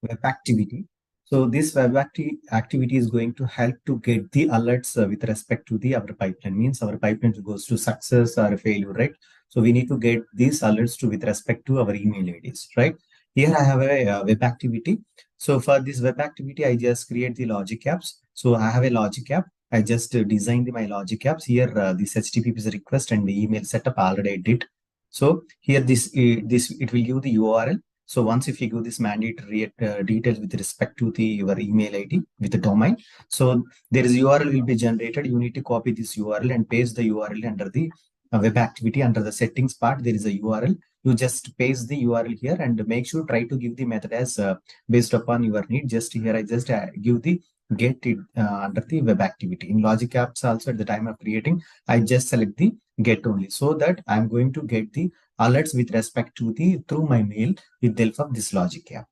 web activity. So this activity is going to help to get the alerts with respect to the our pipeline. Means our pipeline goes to success or failure, right? So we need to get these alerts to with respect to our email IDs, right? Here I have a web activity. So for this web activity, I just create the logic apps. So I have a logic app. I just designed my logic apps. Here this HTTP request and the email setup already I did. So here this it will give the URL. So once if you give this mandatory details with respect to the your email ID with the domain, so there is URL will be generated. You need to copy this URL and paste the URL under the web activity under the settings part. There is a URL. You just paste the URL here and make sure try to give the method as based upon your need. Just here I just give the get it under the web activity. In logic apps also at the time of creating, I just select the get only so that I'm going to get the alerts with respect to the through my mail with the help of this logic app.